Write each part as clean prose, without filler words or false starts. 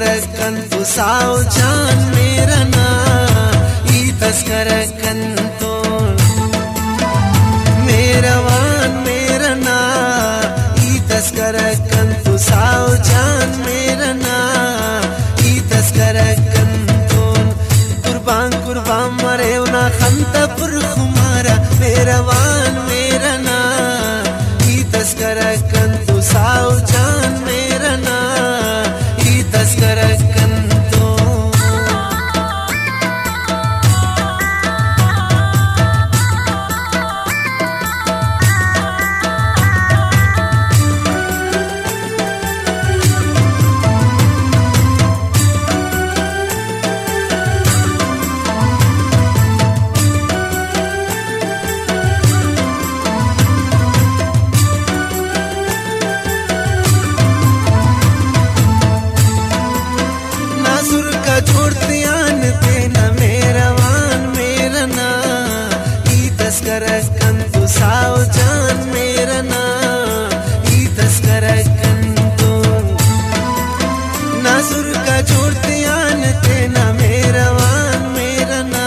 तस्करकन तू साव जान मेरा ना ई तस्करकन तो मेरा वान मेरा ना ई तस्करकन तू साव जान मेरा ना ई तस्करकन तो कुर्बान कुर्बान मरे ना खंता पुर खुमारा मेरा वान मेरा ना ई तस्करकन तू साव जान मेरा ना ई तस्करकन तो छोड़ते आन तेना मेरा वान मेरा ना ई तस्करकन तू साव जान मेरा ना ई तस्करकन तो नासुर का छोड़ते आन तेना मेरा वान मेरा ना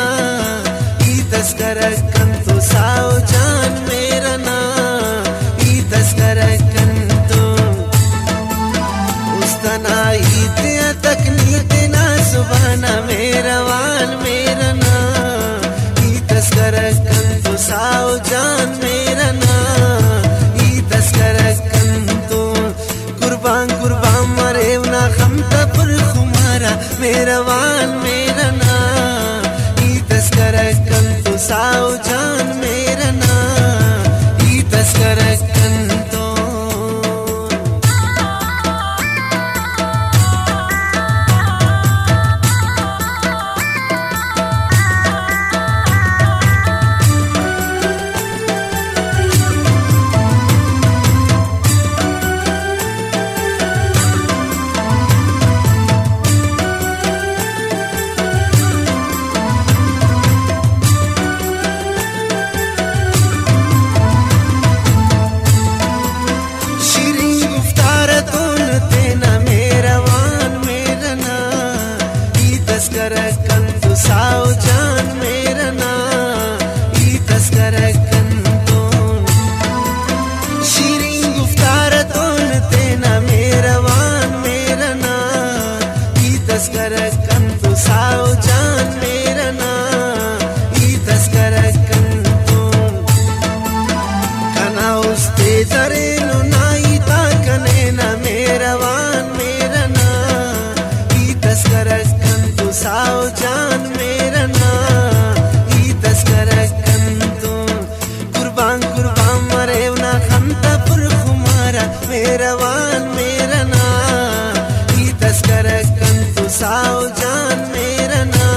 ई तस्करकन तू साव जान मेरा ना ई तस्करकन तो उस्तना ई ते तकनीक सुबाना मेरा वान मेरा ना ई तस्करकन तू साव जान मेरा ना ई तस्करकन तो कुर्बान कुर्बान मरे ना खमता पुर खुमारा मेरा वान मेरा ना ई तस्करकन तू साव जान मेरा ना ई तस्करकन तो तस्करकन तू साव जान मेरा ना ई तस्करकन तो शीरीं गुफ्तार तोन तेना मेरा वान मेरा ना ई तस्करकन तू साव जान मेरा ना ई तस्करकन तो कना उस्ते तरे नो नाई ता कने ना मेरा वान मेरा ना ई तस्करकन साव जान मेरा ना ई तस्करकन तो कुर्बान कुर्बान मरे ना खंता पुर खुमारा मेरा वान मेरा ना ई तस्करकन तू साव जान मेरा ना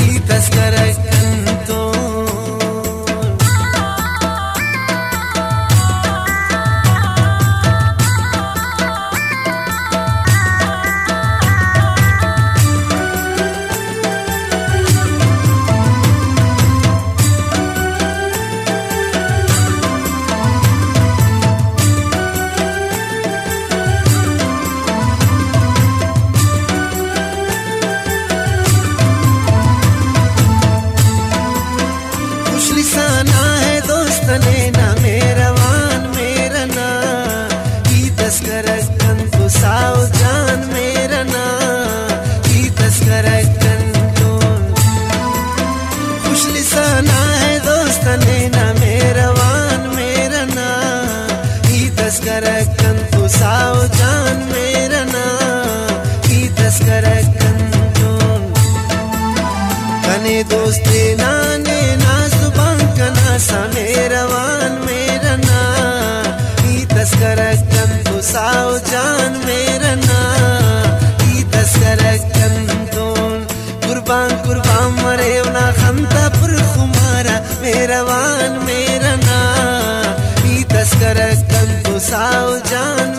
ई तस्करकन तो ना मेरा वान मेरा ना ई तस्करकन तू साव जान मेरा ना ई तस्करकन तो खुश लिसाना है दोस्त ना मेरा वान मेरा ना ई तस्करकन तू साव जान मेरा ना ई तस्करकन तो कने दोस्ते नाने ना सुबह कना सा मेरा वान मेरा ना ई तस्करकन तू साव जान मेरा ना ई तस्करकन तो कुर्बान कुर्बान मरे ना खंता पुर खुमारा मेरा वान मेरा ना ई तस्करकन तू साव जान